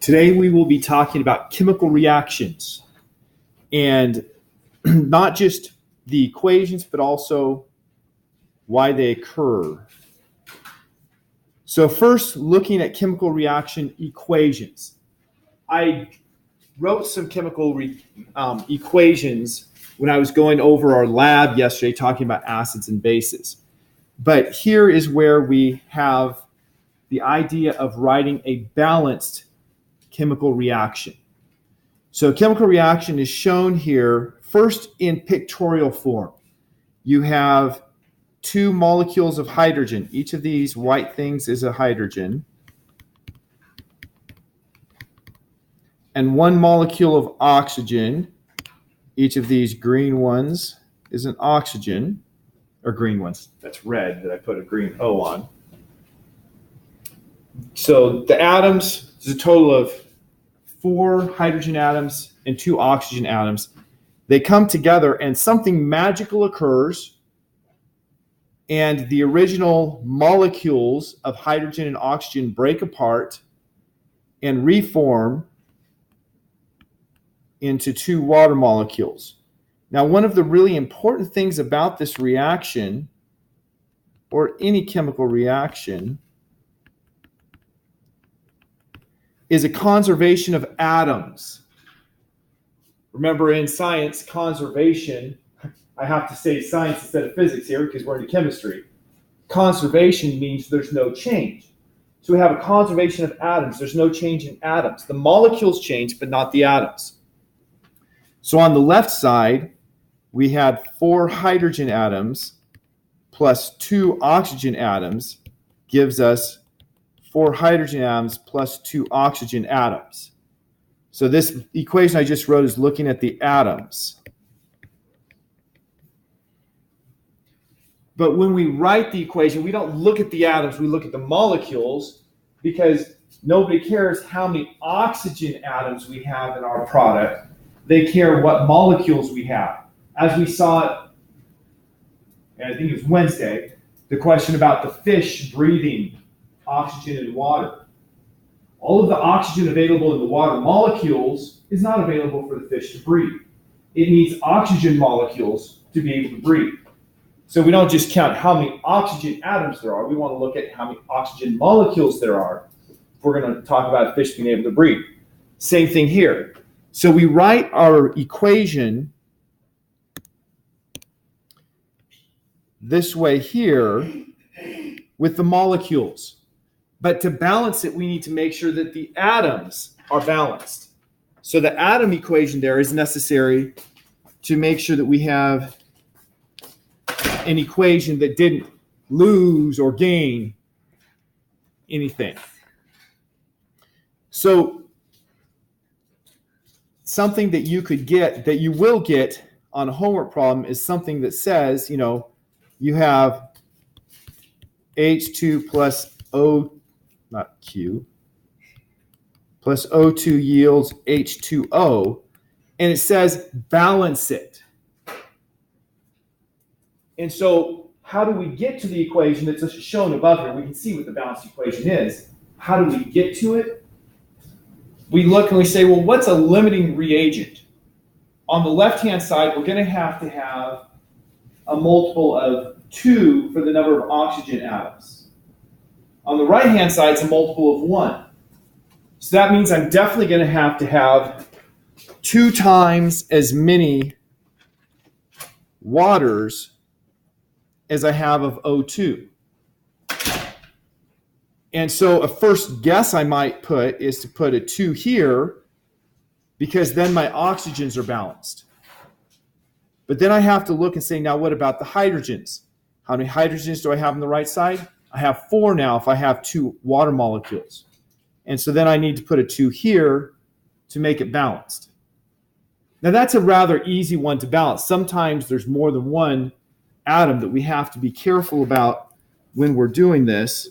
Today we will be talking about chemical reactions and not just the equations, but also why they occur. So first, looking at chemical reaction equations. I wrote some chemical equations when I was going over our lab yesterday talking about acids and bases. But here is where we have the idea of writing a balanced chemical reaction. So chemical reaction is shown here first in pictorial form. You have two molecules of hydrogen. Each of these white things is a hydrogen. And one molecule of oxygen. Each of these green ones is an oxygen, or green ones. That's red that I put a green O on. So the atoms is a total of 4 hydrogen atoms and 2 oxygen atoms. They come together and something magical occurs, and the original molecules of hydrogen and oxygen break apart and reform into 2 water molecules. Now, one of the really important things about this reaction, or any chemical reaction, is a conservation of atoms. Remember, in science, conservation, I have to say science instead of physics here because we're into chemistry. Conservation means there's no change. So we have a conservation of atoms. There's no change in atoms. The molecules change, but not the atoms. So on the left side, we had 4 hydrogen atoms plus 2 oxygen atoms gives us 4 hydrogen atoms plus 2 oxygen atoms. So this equation I just wrote is looking at the atoms. But when we write the equation, we don't look at the atoms, we look at the molecules, because nobody cares how many oxygen atoms we have in our product. They care what molecules we have. As we saw, and I think it was Wednesday, the question about the fish breathing oxygen and water. All of the oxygen available in the water molecules is not available for the fish to breathe. It needs oxygen molecules to be able to breathe. So we don't just count how many oxygen atoms there are. We want to look at how many oxygen molecules there are if we're going to talk about a fish being able to breathe. Same thing here. So we write our equation this way here with the molecules. But to balance it, we need to make sure that the atoms are balanced. So the atom equation there is necessary to make sure that we have an equation that didn't lose or gain anything. So something that you could get, that you will get on a homework problem, is something that says, you have H2 plus O, not Q, plus O2 yields H2O, and it says balance it. And so how do we get to the equation that's shown above here? We can see what the balanced equation is. How do we get to it? We look and we say, well, what's a limiting reagent? On the left-hand side, we're going to have a multiple of 2 for the number of oxygen atoms. On the right-hand side, it's a multiple of 1. So that means I'm definitely going to have 2 times as many waters as I have of O2. And so a first guess I might put is to put a 2 here, because then my oxygens are balanced. But then I have to look and say, now what about the hydrogens? How many hydrogens do I have on the right side? I have 4 now if I have 2 water molecules. And so then I need to put a 2 here to make it balanced. Now that's a rather easy one to balance. Sometimes there's more than one atom that we have to be careful about when we're doing this.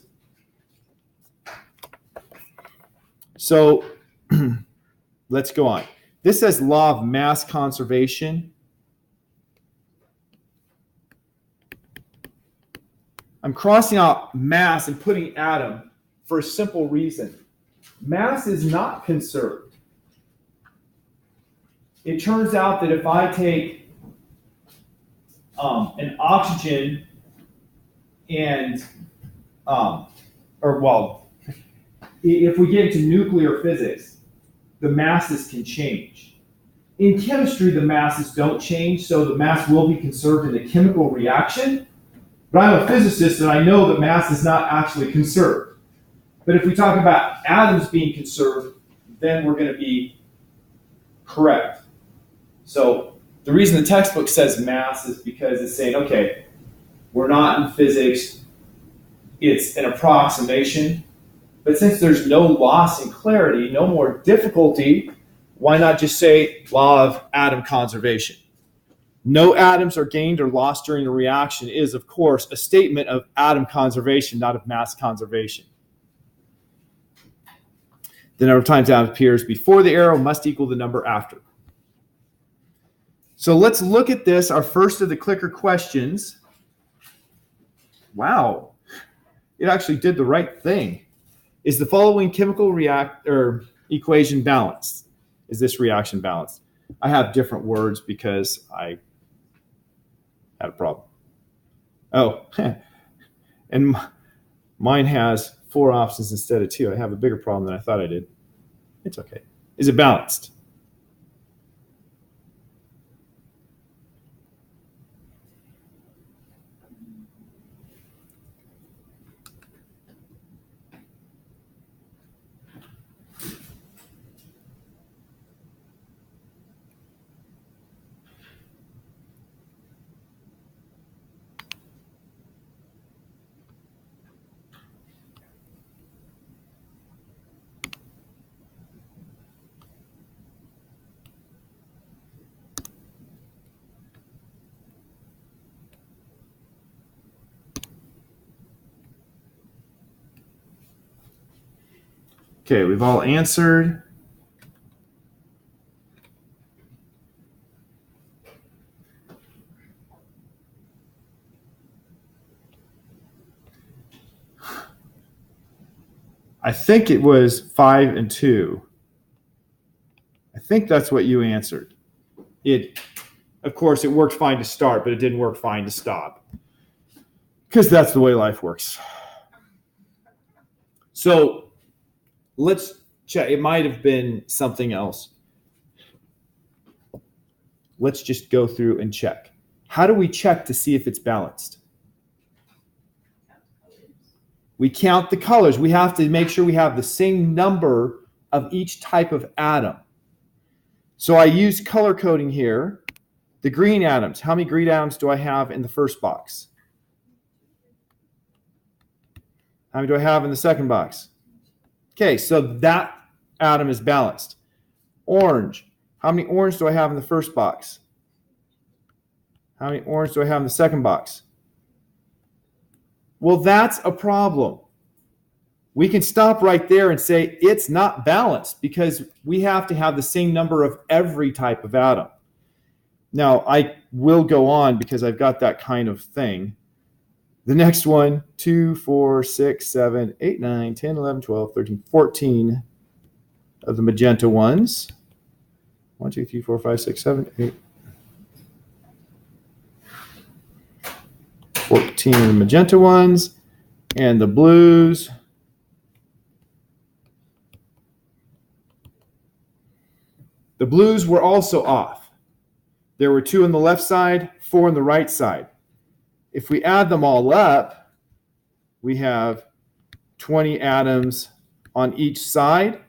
So let's go on. This says law of mass conservation. I'm crossing out mass and putting atom for a simple reason. mass is not conserved. It turns out that if I take an oxygen and, if we get into nuclear physics, the masses can change. In chemistry, the masses don't change, so the mass will be conserved in a chemical reaction. But I'm a physicist, and I know that mass is not actually conserved. But if we talk about atoms being conserved, then we're going to be correct. So the reason the textbook says mass is because it's saying, okay, we're not in physics, it's an approximation. But since there's no loss in clarity, no more difficulty, why not just say law of atom conservation? No atoms are gained or lost during the reaction is, of course, a statement of atom conservation, not of mass conservation. The number of times atom appears before the arrow must equal the number after. So let's look at this, our first of the clicker questions. Wow, it actually did the right thing. Is the following chemical equation balanced? Is this reaction balanced? I have different words because I had a problem. Oh, and mine has 4 options instead of 2. I have a bigger problem than I thought I did. It's okay. Is it balanced? Okay, we've all answered. I think it was 5 and 2. I think that's what you answered. Of course, it worked fine to start, but it didn't work fine to stop. Because that's the way life works. So let's check. It might have been something else. Let's just go through and check. How do we check to see if it's balanced? We count the colors. We have to make sure we have the same number of each type of atom. So I use color coding here. The green atoms. How many green atoms do I have in the first box? How many do I have in the second box? Okay, so that atom is balanced. Orange. How many orange do I have in the first box? How many orange do I have in the second box? Well, that's a problem. We can stop right there and say it's not balanced because we have to have the same number of every type of atom. Now, I will go on because I've got that kind of thing. The next one, 2, 4, 6, 7, 8, 9, 10, 11, 12, 13, 14 of the magenta ones. 1, 2, 3, 4, 5, 6, 7, 8. 14 of the magenta ones. And the blues. The blues were also off. There were 2 on the left side, 4 on the right side. If we add them all up, we have 20 atoms on each side.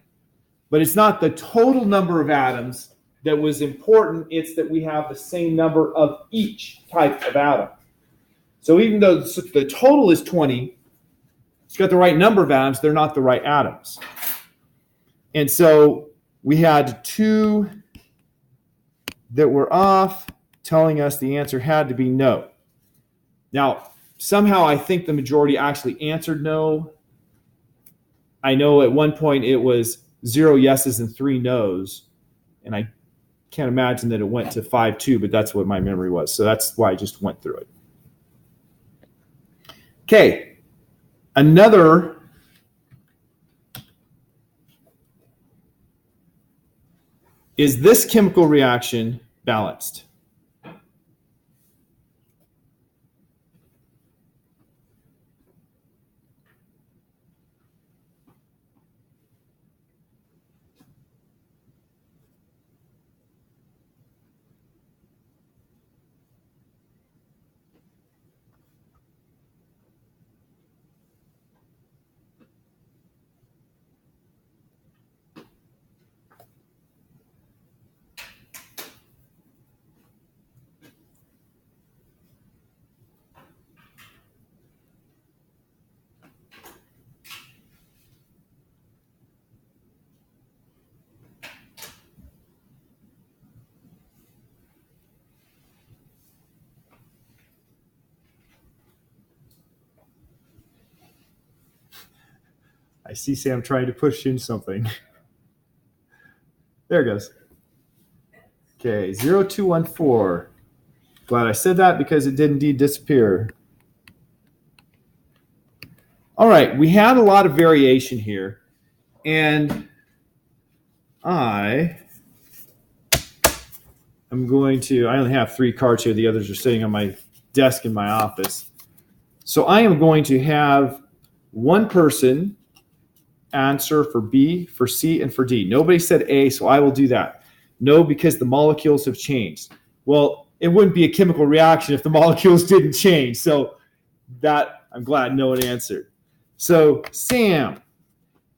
But it's not the total number of atoms that was important. It's that we have the same number of each type of atom. So even though the total is 20, it's got the right number of atoms, they're not the right atoms. And so we had 2 that were off, telling us the answer had to be no. Now, somehow I think the majority actually answered no. I know at one point it was 0 yeses and 3 nos, and I can't imagine that it went to 5-2, but that's what my memory was. So that's why I just went through it. Okay, another is this chemical reaction balanced? I see Sam trying to push in something. There it goes. Okay, 0214. Glad I said that because it did indeed disappear. All right, we had a lot of variation here. And I only have 3 cards here. The others are sitting on my desk in my office. So I am going to have one person answer for B, for C, and for D. Nobody said A, so I will do that. No, because the molecules have changed. Well, it wouldn't be a chemical reaction if the molecules didn't change. So that, I'm glad no one answered. So Sam,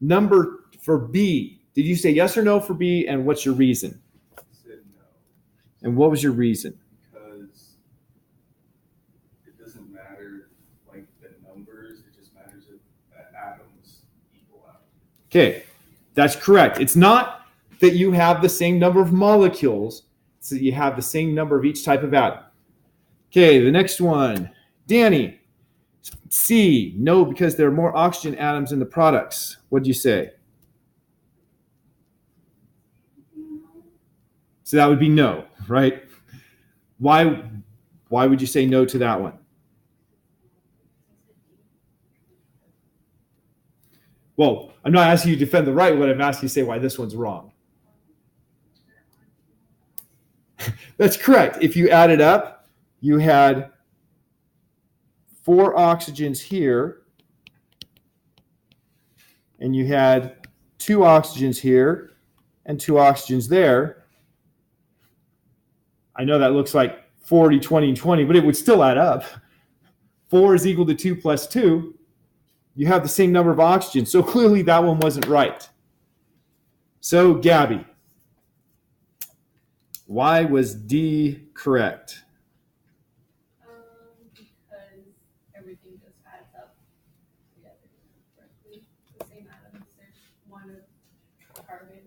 number for B, did you say yes or no for B, and what's your reason? I said no. And what was your reason? Because it doesn't matter like the numbers, it just matters if the atoms equal out. Okay, that's correct. It's not that you have the same number of molecules, it's that you have the same number of each type of atom. Okay, the next one. Danny, C, no, because there are more oxygen atoms in the products. What did you say? So that would be no, right? Why would you say no to that one? Well, I'm not asking you to defend the right one. I'm asking you to say why this one's wrong. That's correct. If you add it up, you had 4 oxygens here, and you had 2 oxygens here and 2 oxygens there. I know that looks like 40, 20, and 20, but it would still add up. 4 is equal to 2 plus 2. You have the same number of oxygens, so clearly that one wasn't right. So, Gabby, why was D correct? Because everything just adds up together correctly. The same atoms. There's 1 of carbon,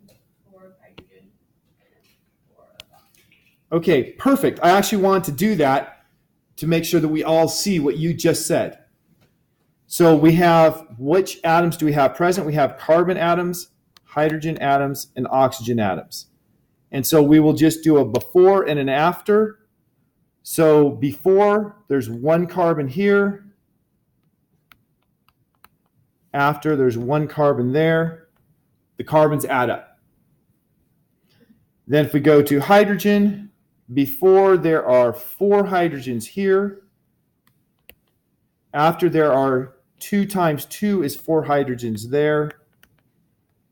4 of hydrogen, and 4 of oxygen. Okay, perfect. I actually want to do that to make sure that we all see what you just said. So we have, which atoms do we have present? We have carbon atoms, hydrogen atoms, and oxygen atoms. And so we will just do a before and an after. So before, there's 1 carbon here. After, there's 1 carbon there. The carbons add up. Then if we go to hydrogen, before there are 4 hydrogens here. After there are 2 times 2 is 4 hydrogens there.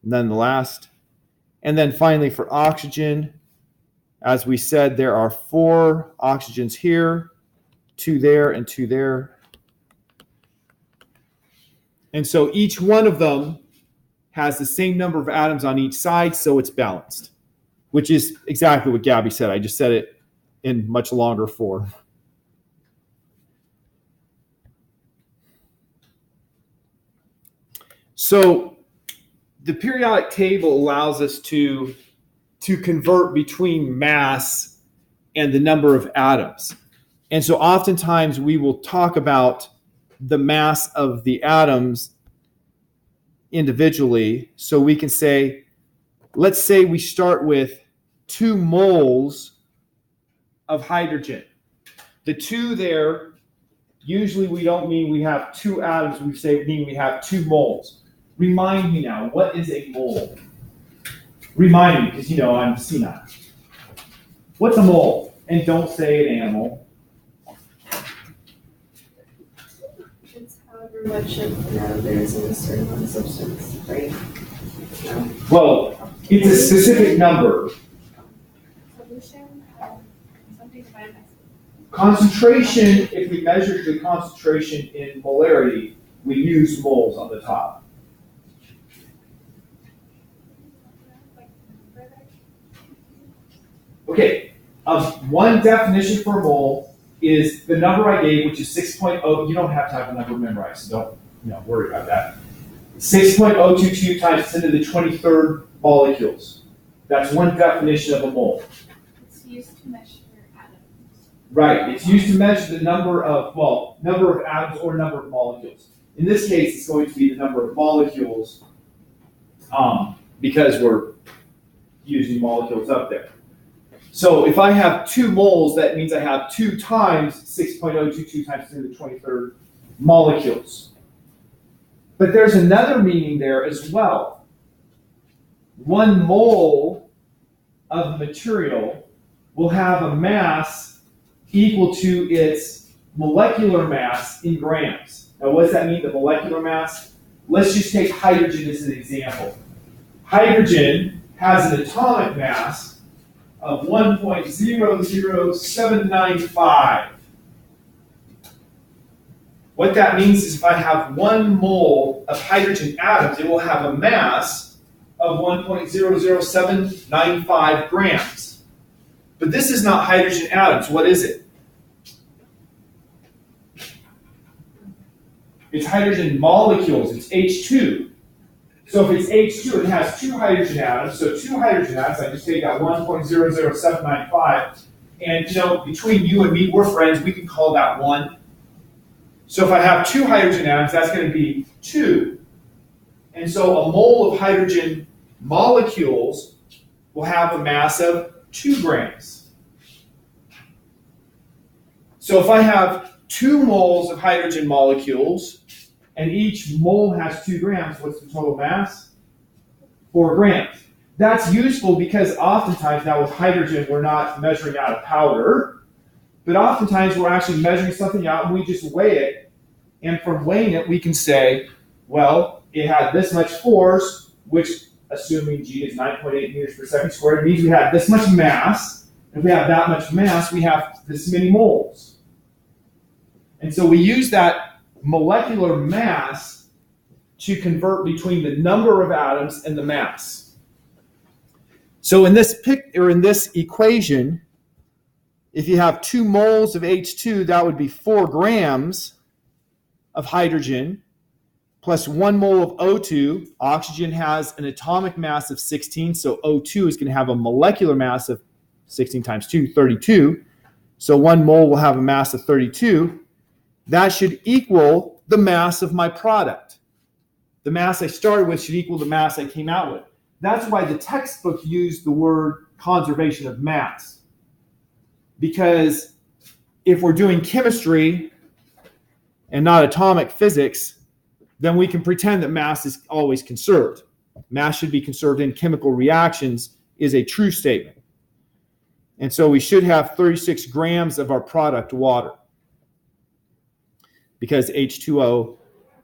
And then the last. And then finally for oxygen, as we said, there are 4 oxygens here, 2 there, and 2 there. And so each one of them has the same number of atoms on each side, so it's balanced, which is exactly what Gabby said. I just said it in much longer form. So the periodic table allows us to convert between mass and the number of atoms. And so oftentimes we will talk about the mass of the atoms individually. So we can say, let's say we start with 2 moles of hydrogen. The 2 there, usually we don't mean we have 2 atoms, we mean we have 2 moles. Remind me now, what is a mole? Remind me, because you know I'm senile. What's a mole? And don't say an animal. It's however much of an atom there is in a certain amount of substance, right? No? Well, it's a specific number. Solution, something defined as. Concentration, if we measure the concentration in molarity, we use moles on the top. Okay, one definition for a mole is the number I gave, which is 6.0. You don't have to have the number memorized, so don't worry about that. 6.022 times 10 to the 23rd molecules. That's one definition of a mole. It's used to measure atoms. Right, it's used to measure the number of atoms or number of molecules. In this case, it's going to be the number of molecules because we're using molecules up there. So if I have 2 moles, that means I have 2 times 6.022 times 10 to the 23rd molecules. But there's another meaning there as well. 1 mole of material will have a mass equal to its molecular mass in grams. Now, what does that mean, the molecular mass? Let's just take hydrogen as an example. Hydrogen has an atomic mass of 1.00795. What that means is if I have 1 mole of hydrogen atoms, it will have a mass of 1.00795 grams. But this is not hydrogen atoms. What is it? It's hydrogen molecules. It's H2. So if it's H2, it has 2 hydrogen atoms. So 2 hydrogen atoms, I just take that 1.00795. And between you and me, we're friends. We can call that 1. So if I have 2 hydrogen atoms, that's going to be 2. And so a mole of hydrogen molecules will have a mass of 2 grams. So if I have 2 moles of hydrogen molecules, and each mole has 2 grams, what's the total mass? 4 grams. That's useful because oftentimes, now with hydrogen, we're not measuring out a powder, but oftentimes we're actually measuring something out and we just weigh it. And from weighing it, we can say, well, it had this much force, which, assuming G is 9.8 meters per second squared, means we have this much mass. If we have that much mass, we have this many moles. And so we use that molecular mass to convert between the number of atoms and the mass. So in this equation, if you have 2 moles of H2, that would be 4 grams of hydrogen plus 1 mole of O2. Oxygen has an atomic mass of 16, so O2 is going to have a molecular mass of 16 times 2, 32. So 1 mole will have a mass of 32. That should equal the mass of my product. The mass I started with should equal the mass I came out with. That's why the textbook used the word conservation of mass. Because if we're doing chemistry and not atomic physics, then we can pretend that mass is always conserved. Mass should be conserved in chemical reactions is a true statement. And so we should have 36 grams of our product water, because H2O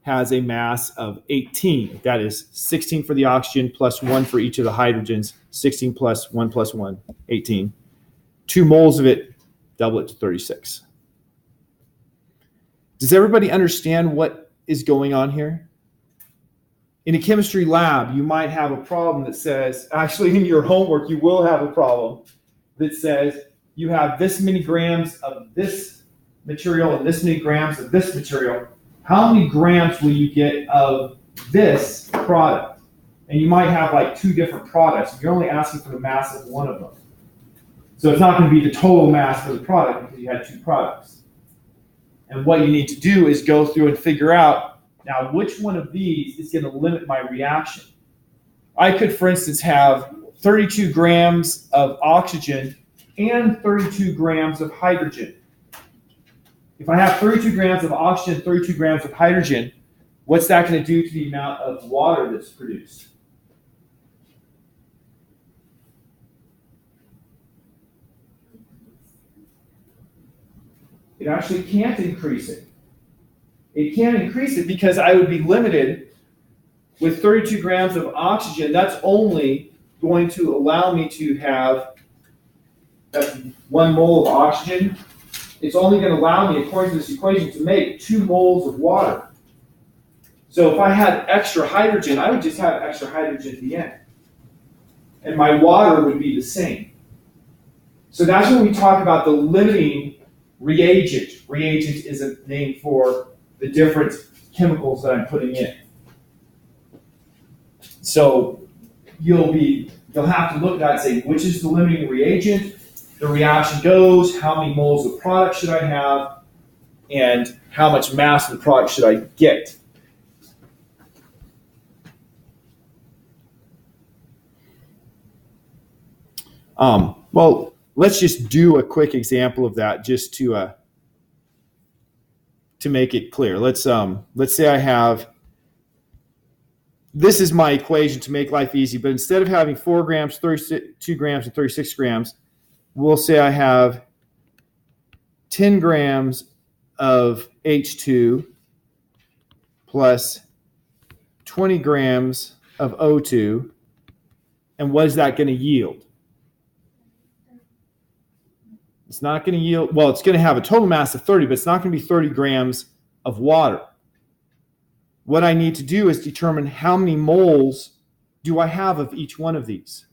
has a mass of 18. That is 16 for the oxygen plus 1 for each of the hydrogens. 16 plus 1 plus 1, 18. 2 moles of it, double it to 36. Does everybody understand what is going on here? In a chemistry lab, you might have a problem that says, actually in your homework, you will have a problem that says you have this many grams of this material and this many grams of this material. How many grams will you get of this product? And you might have like 2 different products. You're only asking for the mass of one of them. So it's not going to be the total mass for the product because you had 2 products. And what you need to do is go through and figure out, now which one of these is going to limit my reaction? I could, for instance, have 32 grams of oxygen and 32 grams of hydrogen. If I have 32 grams of oxygen, 32 grams of hydrogen, what's that going to do to the amount of water that's produced? It actually can't increase it. It can't increase it because I would be limited with 32 grams of oxygen. That's only going to allow me to have 1 mole of oxygen. It's only going to allow me, according to this equation, to make 2 moles of water. So if I had extra hydrogen, I would just have extra hydrogen at the end. And my water would be the same. So that's when we talk about the limiting reagent. Reagent is a name for the different chemicals that I'm putting in. So you'll have to look at that and say, which is the limiting reagent? The reaction goes, how many moles of product should I have, and how much mass of the product should I get? Well, let's just do a quick example of that just to make it clear. Let's say I have, this is my equation to make life easy, but instead of having 4 grams, 32 grams, and 36 grams, we'll say I have 10 grams of H2 plus 20 grams of O2, and what is that going to yield? It's not going to yield, well, it's going to have a total mass of 30, but it's not going to be 30 grams of water. What I need to do is determine how many moles do I have of each one of these.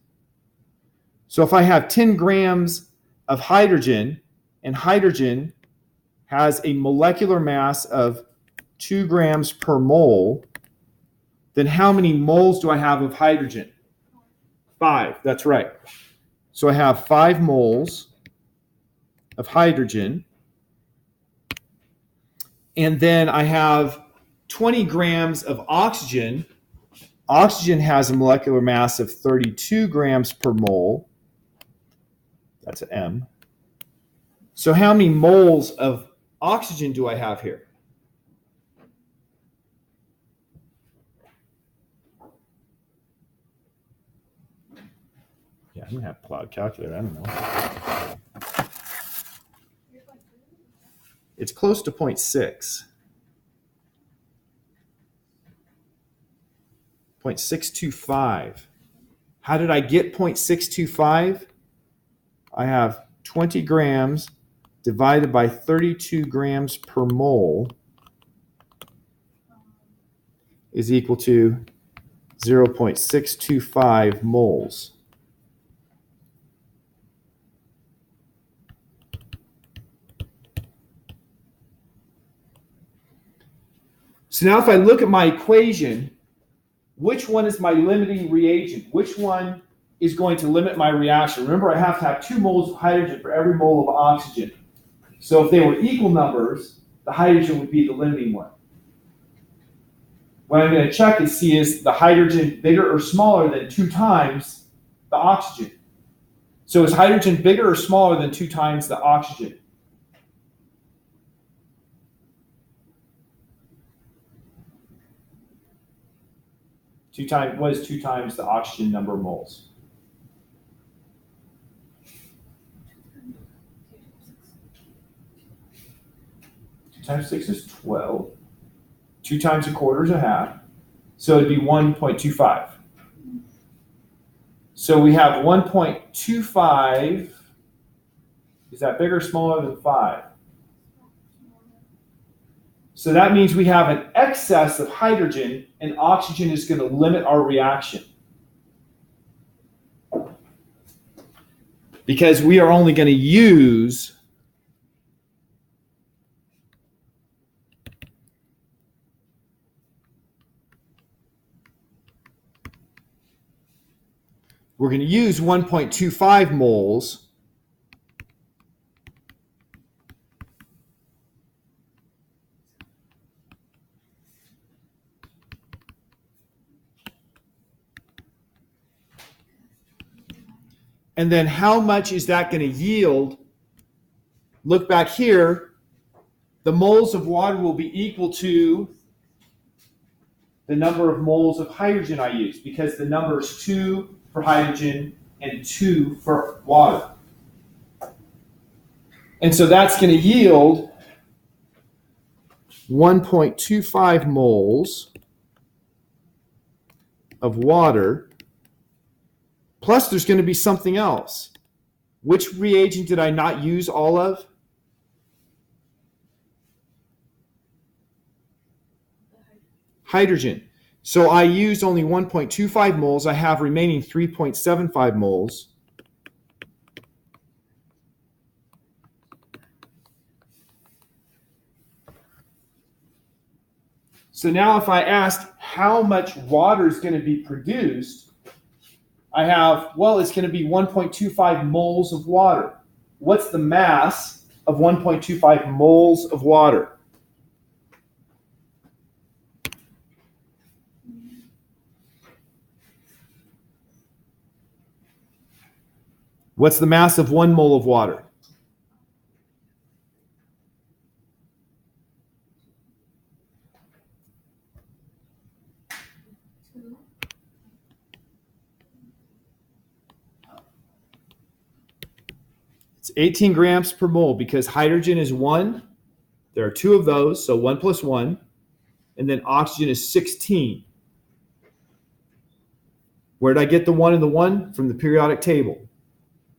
So if I have 10 grams of hydrogen, and hydrogen has a molecular mass of 2 grams per mole, then how many moles do I have of hydrogen? 5, that's right. So I have 5 moles of hydrogen, and then I have 20 grams of oxygen. Oxygen has a molecular mass of 32 grams per mole. That's an M. So how many moles of oxygen do I have here? Yeah, I'm going to have to pull out a calculator. I don't know. It's close to 0.6. 0.625. How did I get 0.625? I have 20 grams divided by 32 grams per mole is equal to 0.625 moles. So now if I look at my equation, which one is my limiting reagent? Which one is going to limit my reaction? Remember, I have to have 2 moles of hydrogen for every mole of oxygen. So if they were equal numbers, the hydrogen would be the limiting one. What I'm going to check and see is the hydrogen bigger or smaller than 2 times the oxygen. So is hydrogen bigger or smaller than 2 times the oxygen? What is 2 times the oxygen number of moles? 2 times 6 is 12. 2 times a quarter is a half. So it'd be 1.25. So we have 1.25. Is that bigger or smaller than 5? So that means we have an excess of hydrogen, and oxygen is going to limit our reaction. Because we are only going to use we're going to use 1.25 moles and then how much is that going to yield? Look back here. The moles of water will be equal to the number of moles of hydrogen I use, because the number is 2 for hydrogen and 2 for water. And so that's going to yield 1.25 moles of water, plus there's going to be something else. Which reagent did I not use all of? Hydrogen. So I used only 1.25 moles. I have remaining 3.75 moles. So now if I asked how much water is going to be produced, I have, well, it's going to be 1.25 moles of water. What's the mass of 1.25 moles of water? What's the mass of 1 mole of water? It's 18 grams per mole because hydrogen is 1. There are 2 of those, so 1 plus 1. And then oxygen is 16. Where did I get the 1 and the 1? From the periodic table,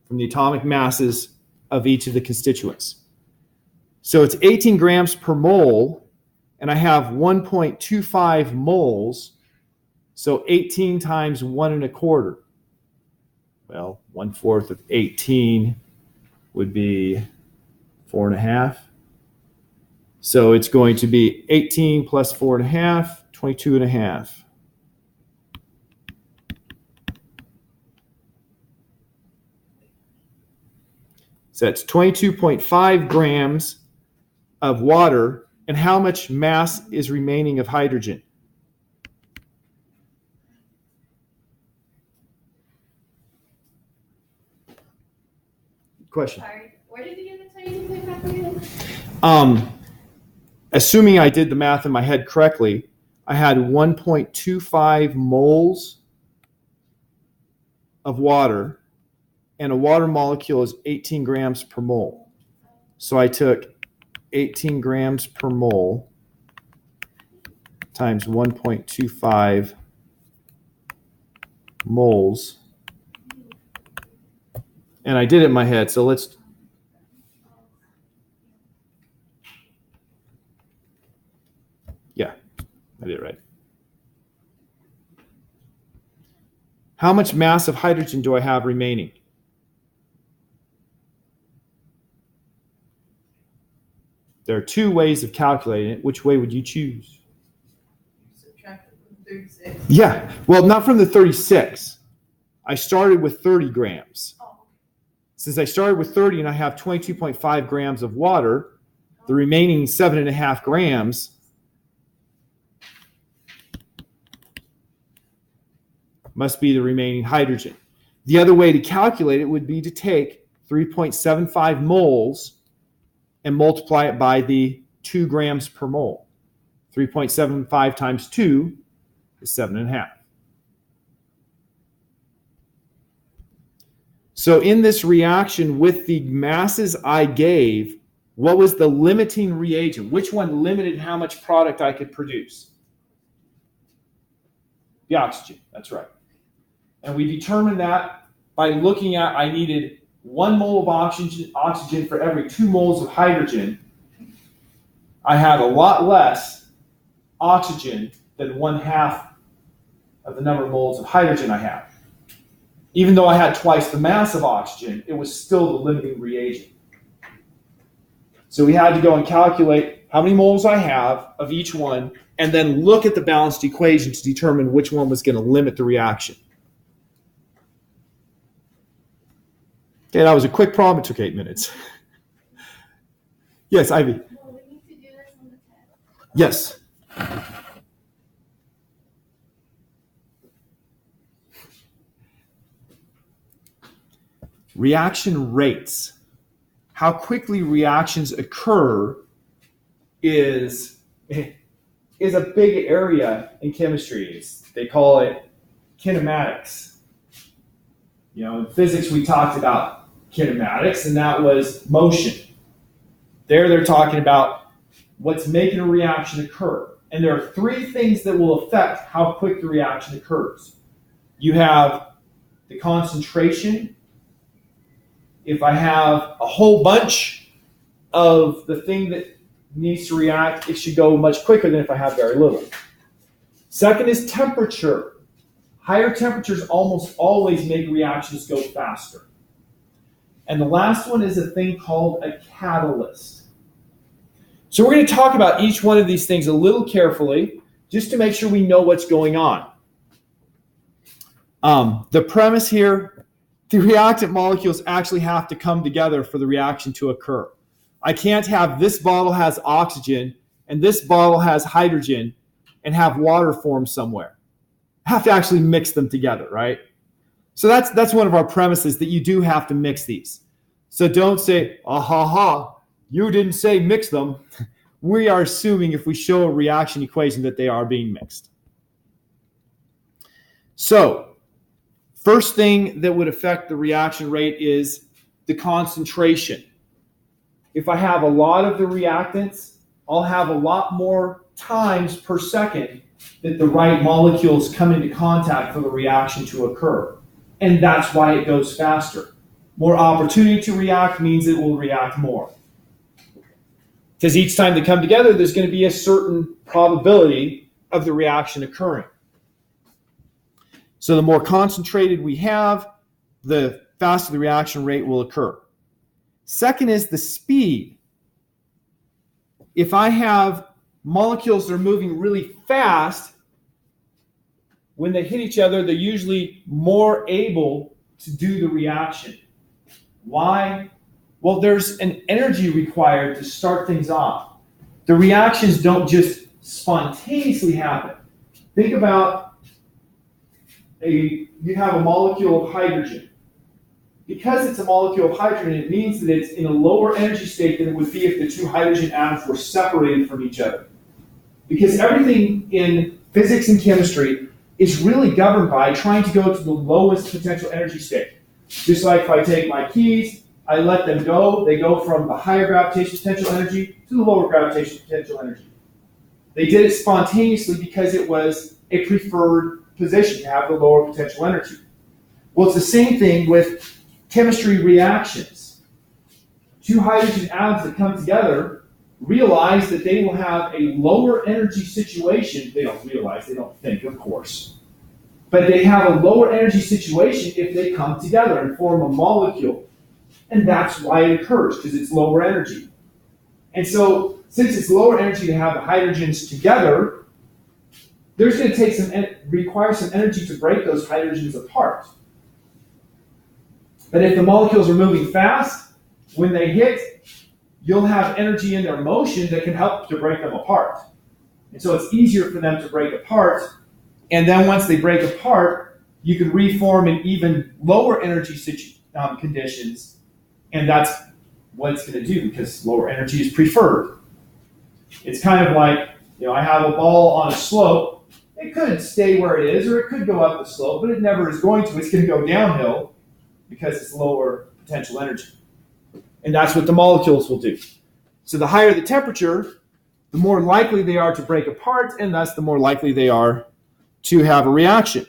from the atomic masses of each of the constituents. So it's 18 grams per mole, and I have 1.25 moles, so 18 times 1 1/4. Well, 1/4 of 18 would be 4 1/2. So it's going to be 18 plus 4 1/2, 22 1/2. So that's 22.5 grams of water. And how much mass is remaining of hydrogen? Question. Sorry, where did you get the 22.5? Assuming I did the math in my head correctly, I had 1.25 moles of water, and a water molecule is 18 grams per mole. So I took 18 grams per mole times 1.25 moles. And I did it in my head, so let's... Yeah, I did it right. How much mass of hydrogen do I have remaining? There are 2 ways of calculating it. Which way would you choose? Subtract it from 36. Yeah, well, not from the 36. I started with 30 grams. Oh. Since I started with 30 and I have 22.5 grams of water, the remaining 7.5 grams must be the remaining hydrogen. The other way to calculate it would be to take 3.75 moles and multiply it by the 2 grams per mole. 3.75 times 2 is 7.5. So in this reaction with the masses I gave, what was the limiting reagent? Which one limited how much product I could produce? The oxygen, that's right. And we determined that by looking at, I needed 1 mole of oxygen for every 2 moles of hydrogen. I had a lot less oxygen than 1/2 of the number of moles of hydrogen I had. Even though I had twice the mass of oxygen, it was still the limiting reagent. So we had to go and calculate how many moles I have of each one, and then look at the balanced equation to determine which one was going to limit the reaction. Okay, that was a quick problem. It took 8 minutes. Yes, Ivy. Well, we need to do this on the test. Yes. Reaction rates. How quickly reactions occur is a big area in chemistry. They call it kinematics. You know, in physics we talked about kinematics, and that was motion. There they're talking about what's making a reaction occur. And there are three things that will affect how quick the reaction occurs. You have the concentration. If I have a whole bunch of the thing that needs to react, it should go much quicker than if I have very little. Second is temperature. Higher temperatures almost always make reactions go faster. And the last one is a thing called a catalyst. So we're going to talk about each one of these things a little carefully, just to make sure we know what's going on. The premise here, the reactant molecules actually have to come together for the reaction to occur. I can't have this bottle has oxygen and this bottle has hydrogen and have water form somewhere. I have to actually mix them together, right? So that's one of our premises, that you do have to mix these. So don't say, you didn't say mix them. We are assuming if we show a reaction equation that they are being mixed. So first thing that would affect the reaction rate is the concentration. If I have a lot of the reactants, I'll have a lot more times per second that the right molecules come into contact for the reaction to occur. And that's why it goes faster. More opportunity to react means it will react more. Because each time they come together, there's going to be a certain probability of the reaction occurring. So the more concentrated we have, the faster the reaction rate will occur. Second is the speed. If I have molecules that are moving really fast, when they hit each other, they're usually more able to do the reaction. Why? Well, there's an energy required to start things off. The reactions don't just spontaneously happen. Think about you have a molecule of hydrogen. Because it's a molecule of hydrogen, it means that it's in a lower energy state than it would be if the two hydrogen atoms were separated from each other. Because everything in physics and chemistry is really governed by trying to go to the lowest potential energy state. Just like if I take my keys, I let them go, they go from the higher gravitational potential energy to the lower gravitational potential energy. They did it spontaneously because it was a preferred position to have the lower potential energy. Well, it's the same thing with chemistry reactions. Two hydrogen atoms that come together realize that they will have a lower energy situation. They don't realize, they don't think, of course. But they have a lower energy situation if they come together and form a molecule. And that's why it occurs, because it's lower energy. And so, since it's lower energy to have the hydrogens together, there's going to require some energy to break those hydrogens apart. But if the molecules are moving fast, when they hit, you'll have energy in their motion that can help to break them apart. And so it's easier for them to break apart. And then once they break apart, you can reform in even lower energy conditions. And that's what it's going to do, because lower energy is preferred. It's kind of like, I have a ball on a slope. It could stay where it is, or it could go up the slope, but it never is going to. It's going to go downhill because it's lower potential energy. And that's what the molecules will do. So the higher the temperature, the more likely they are to break apart, and thus the more likely they are to have a reaction.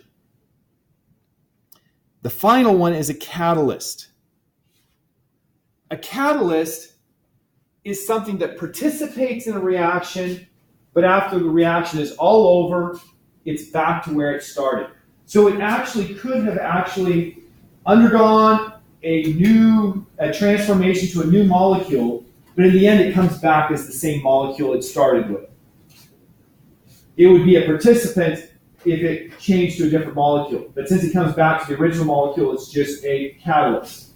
The final one is a catalyst. A catalyst is something that participates in a reaction, but after the reaction is all over, it's back to where it started. So it actually could have undergone a transformation to a new molecule, but in the end it comes back as the same molecule it started with. It would be a participant if it changed to a different molecule, but since it comes back to the original molecule, it's just a catalyst.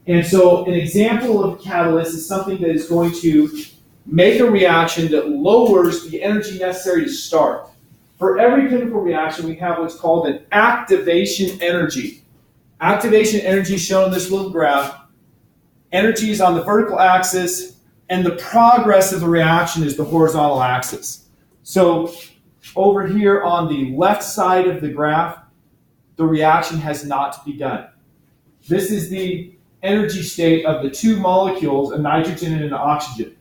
And so an example of a catalyst is something that is going to make a reaction that lowers the energy necessary to start. For every chemical reaction, we have what's called an activation energy. Activation energy is shown in this little graph. Energy is on the vertical axis, and the progress of the reaction is the horizontal axis. So over here on the left side of the graph, the reaction has not begun. This is the energy state of the two molecules, a nitrogen and an oxygen.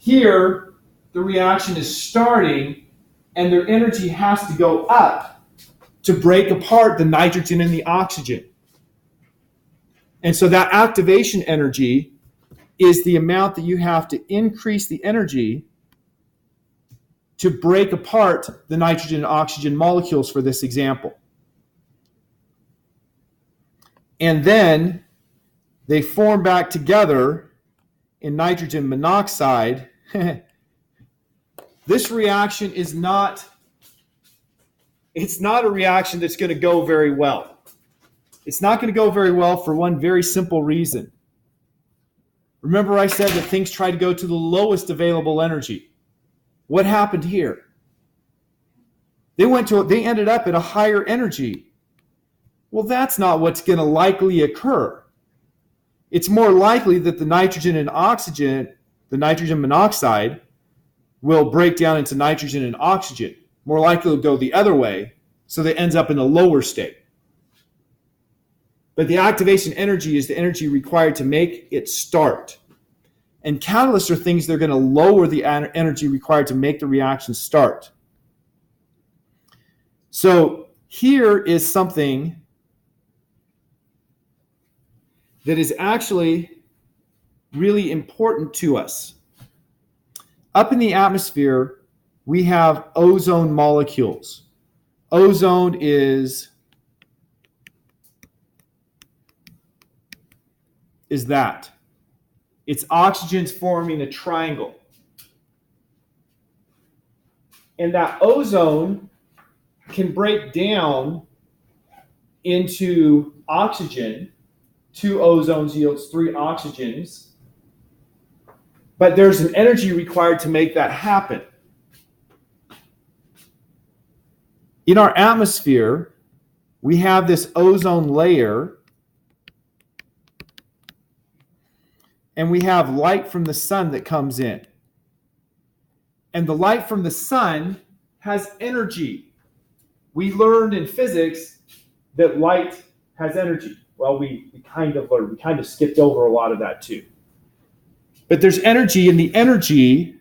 Here, the reaction is starting, and their energy has to go up to break apart the nitrogen and the oxygen. And so that activation energy is the amount that you have to increase the energy to break apart the nitrogen and oxygen molecules for this example. And then they form back together in nitrogen monoxide. This reaction is not a reaction that's going to go very well. It's not going to go very well for one very simple reason. Remember I said that things try to go to the lowest available energy. What happened here? They ended up at a higher energy. Well, that's not what's going to likely occur. It's more likely that the nitrogen and oxygen, the nitrogen monoxide, will break down into nitrogen and oxygen. More likely to go the other way, so that it ends up in a lower state. But the activation energy is the energy required to make it start. And catalysts are things that are going to lower the energy required to make the reaction start. So here is something that is actually really important to us. Up in the atmosphere, we have ozone molecules. Ozone is that. It's oxygens forming a triangle. And that ozone can break down into oxygen. 2 ozones yields 3 oxygens. But there's an energy required to make that happen. In our atmosphere, we have this ozone layer, and we have light from the sun that comes in. And the light from the sun has energy. We learned in physics that light has energy. Well, we kind of learned. We kind of skipped over a lot of that too. But there's energy, and the energy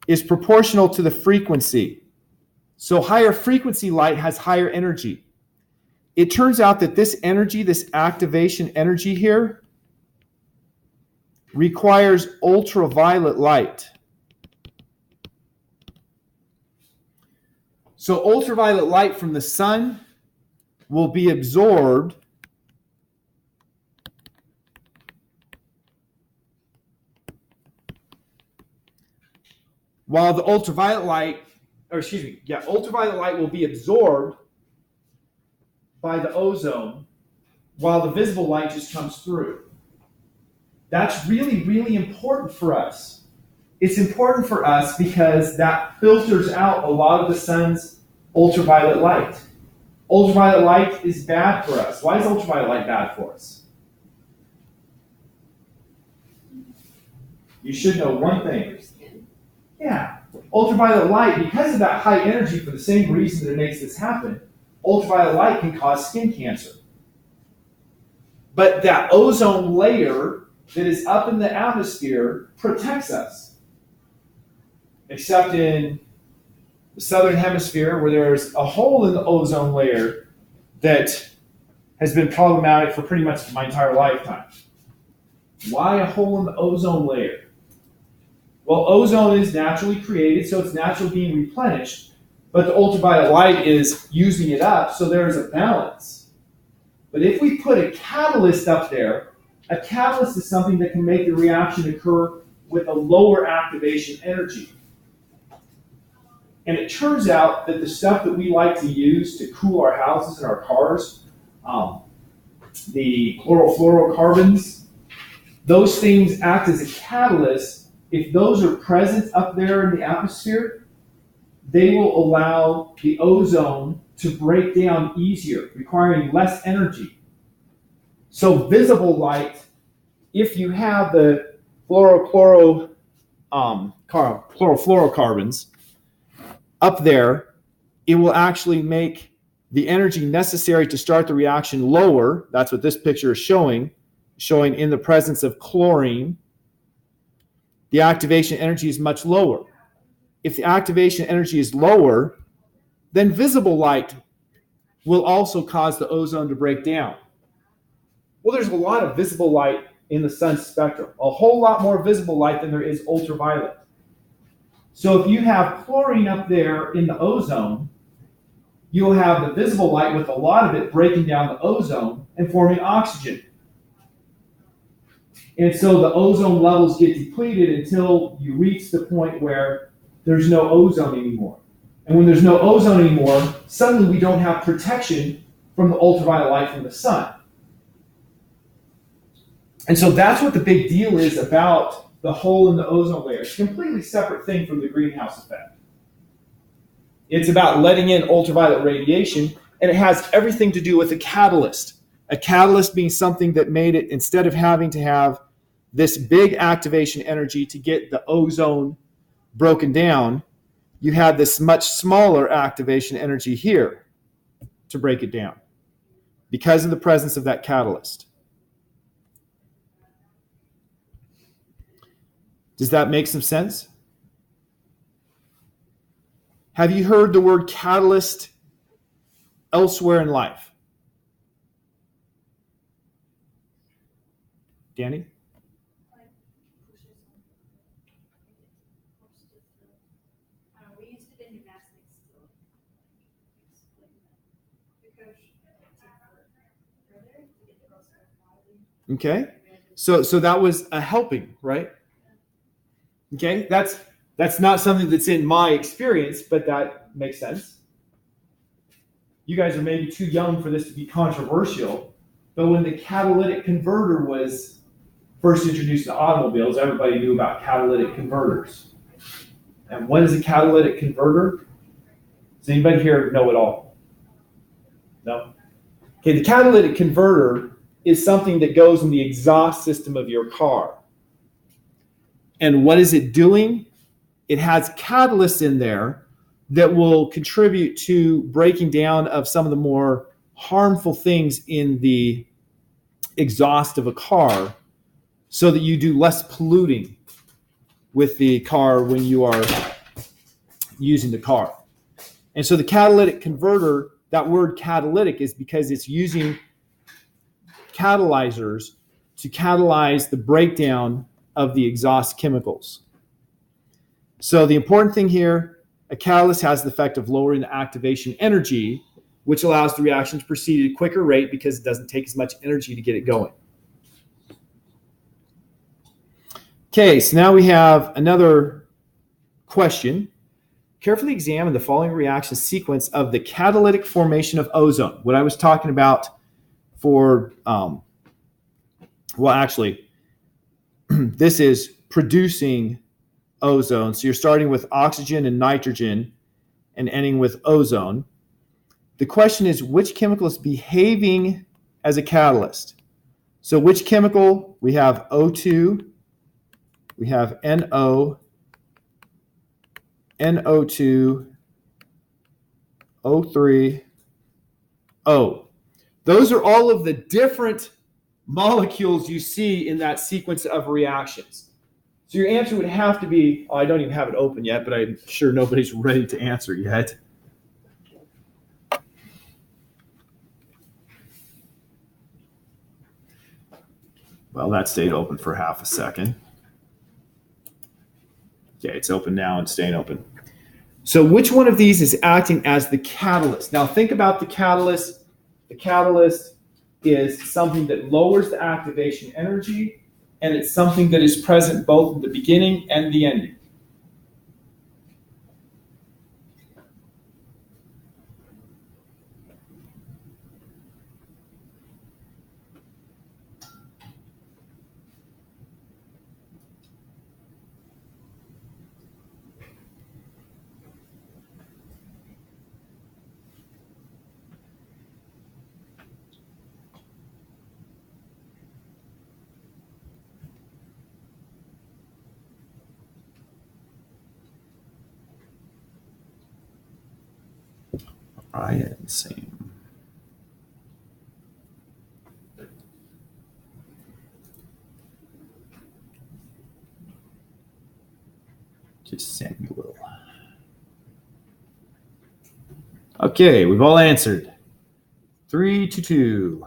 is proportional to the frequency. So higher frequency light has higher energy. It turns out that this energy, this activation energy here, requires ultraviolet light. So ultraviolet light from the sun will be absorbed while the ultraviolet light will be absorbed by the ozone while the visible light just comes through. That's really, really important for us. It's important for us because that filters out a lot of the sun's ultraviolet light. Ultraviolet light is bad for us. Why is ultraviolet light bad for us? You should know one thing. Yeah, ultraviolet light, because of that high energy, for the same reason that it makes this happen, ultraviolet light can cause skin cancer. But that ozone layer that is up in the atmosphere protects us. Except in the southern hemisphere, where there's a hole in the ozone layer that has been problematic for pretty much my entire lifetime. Why a hole in the ozone layer? Well, ozone is naturally created, so it's naturally being replenished, but the ultraviolet light is using it up, so there's a balance. But if we put a catalyst up there, a catalyst is something that can make the reaction occur with a lower activation energy. And it turns out that the stuff that we like to use to cool our houses and our cars, the chlorofluorocarbons, those things act as a catalyst. If those are present up there in the atmosphere, they will allow the ozone to break down easier, requiring less energy. So visible light, if you have the chlorofluorocarbons up there, it will actually make the energy necessary to start the reaction lower. That's what this picture is showing in the presence of chlorine. the activation energy is much lower. If the activation energy is lower, then visible light will also cause the ozone to break down. Well, there's a lot of visible light in the sun's spectrum, a whole lot more visible light than there is ultraviolet. So if you have chlorine up there in the ozone, you'll have the visible light with a lot of it breaking down the ozone and forming oxygen. And so the ozone levels get depleted until you reach the point where there's no ozone anymore. And when there's no ozone anymore, suddenly we don't have protection from the ultraviolet light from the sun. And so that's what the big deal is about the hole in the ozone layer. It's a completely separate thing from the greenhouse effect. It's about letting in ultraviolet radiation, and it has everything to do with a catalyst. A catalyst being something that made it, instead of having to have this big activation energy to get the ozone broken down, you had this much smaller activation energy here to break it down because of the presence of that catalyst. Does that make some sense? Have you heard the word catalyst elsewhere in life? Danny? We used it in gymnastics to explain that. The coach further to get the girls to body. Okay. So that was a helping, right? Okay. That's not something that's in my experience, but that makes sense. You guys are maybe too young for this to be controversial, but when the catalytic converter was first introduced to automobiles, everybody knew about catalytic converters. And what is a catalytic converter? Does anybody here know it all? No? Okay, the catalytic converter is something that goes in the exhaust system of your car. And what is it doing? It has catalysts in there that will contribute to breaking down of some of the more harmful things in the exhaust of a car so that you do less polluting with the car when you are using the car. And so the catalytic converter, that word catalytic is because it's using catalyzers to catalyze the breakdown of the exhaust chemicals. So the important thing here, a catalyst has the effect of lowering the activation energy, which allows the reaction to proceed at a quicker rate because it doesn't take as much energy to get it going. Okay, so now we have another question. Carefully examine the following reaction sequence of the catalytic formation of ozone. What I was talking about for, this is producing ozone. So you're starting with oxygen and nitrogen and ending with ozone. The question is, which chemical is behaving as a catalyst? So which chemical? We have O2, we have NO, NO2, O3, O. Those are all of the different molecules you see in that sequence of reactions. So your answer would have to be, I don't even have it open yet, but I'm sure nobody's ready to answer yet. Well, that stayed open for half a second. Okay, it's open now and staying open. So which one of these is acting as the catalyst? Now think about the catalyst. The catalyst is something that lowers the activation energy, and it's something that is present both in the beginning and the ending. I am same. Just Samuel. Okay, we've all answered. 3-2.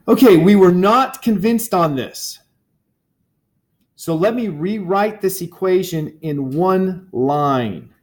Okay, we were not convinced on this. So let me rewrite this equation in one line.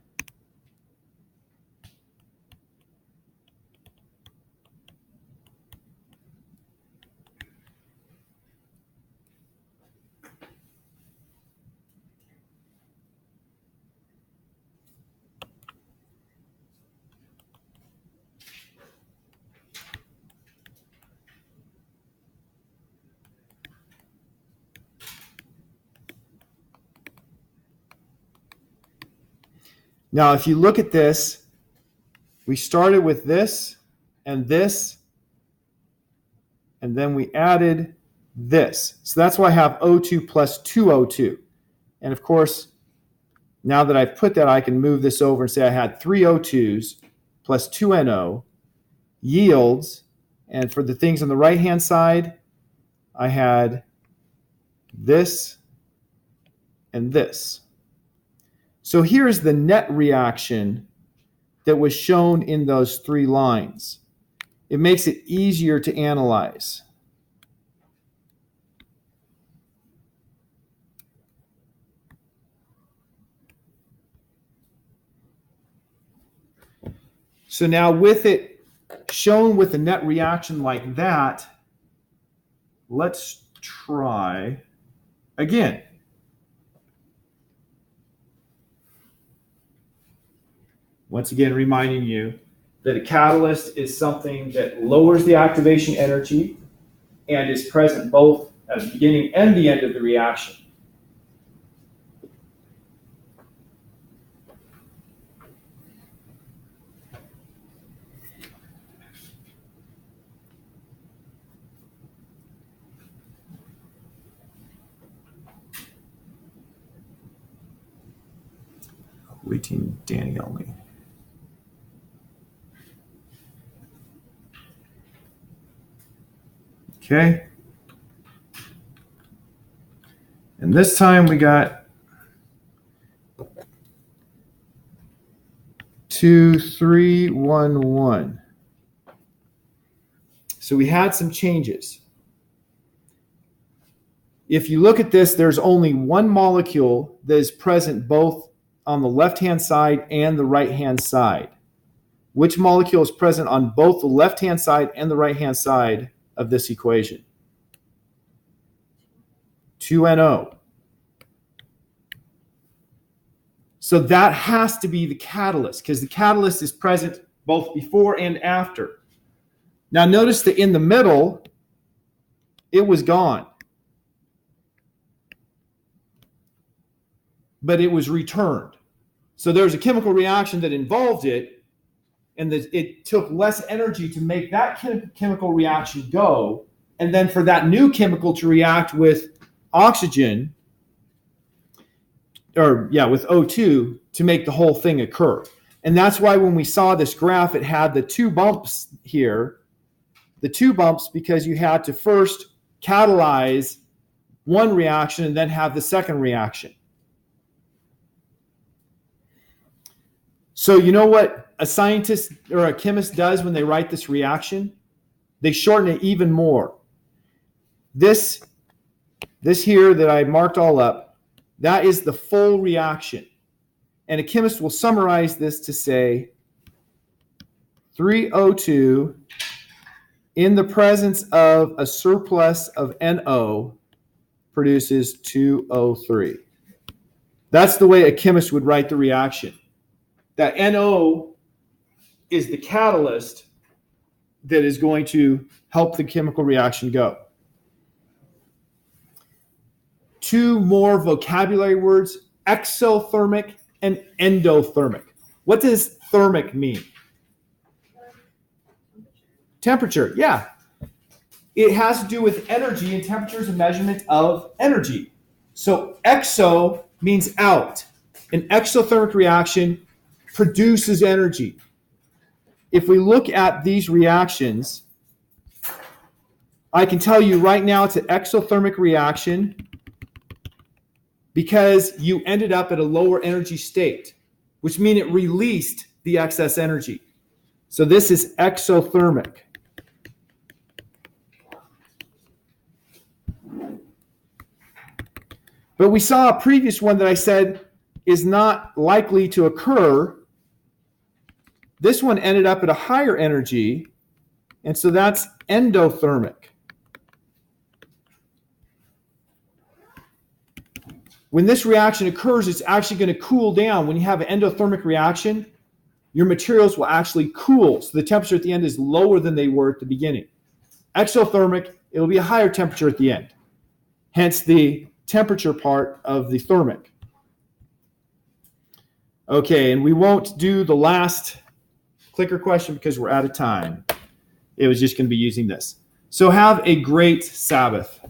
Now, if you look at this, we started with this, and then we added this. So that's why I have O2 plus 2O2. And of course, now that I've put that, I can move this over and say I had 3 O2s plus 2 NO yields. And for the things on the right-hand side, I had this and this. So here's the net reaction that was shown in those 3 lines. It makes it easier to analyze. So now with it shown with a net reaction like that, let's try again. Once again, reminding you that a catalyst is something that lowers the activation energy and is present both at the beginning and the end of the reaction. Waiting Danny only. Okay. And this time we got 2, 3, 1, 1. So we had some changes. If you look at this, there's only one molecule that is present both on the left-hand side and the right-hand side. Which molecule is present on both the left-hand side and the right-hand side of this equation? 2NO. So that has to be the catalyst because the catalyst is present both before and after. Now notice that in the middle, it was gone. But it was returned. So there was a chemical reaction that involved it, and that it took less energy to make that chemical reaction go, and then for that new chemical to react with oxygen, with O2 to make the whole thing occur. And that's why when we saw this graph, it had the 2 bumps here. The 2 bumps because you had to first catalyze one reaction and then have the second reaction. So you know what a scientist or a chemist does when they write this reaction? They shorten it even more. This here that I marked all up, that is the full reaction. And a chemist will summarize this to say 3O2 in the presence of a surplus of NO produces 2O3. That's the way a chemist would write the reaction. That NO is the catalyst that is going to help the chemical reaction go. 2 more vocabulary words, exothermic and endothermic. What does thermic mean? Temperature, yeah. It has to do with energy, and temperature is a measurement of energy. So exo means out. An exothermic reaction produces energy. If we look at these reactions, I can tell you right now it's an exothermic reaction because you ended up at a lower energy state, which means it released the excess energy. So this is exothermic. But we saw a previous one that I said is not likely to occur. This one ended up at a higher energy, and so that's endothermic. When this reaction occurs, it's actually going to cool down. When you have an endothermic reaction, your materials will actually cool. So the temperature at the end is lower than they were at the beginning. Exothermic, it'll be a higher temperature at the end. Hence the temperature part of the thermic. Okay, and we won't do the last clicker question because we're out of time. It was just going to be using this. So have a great Sabbath.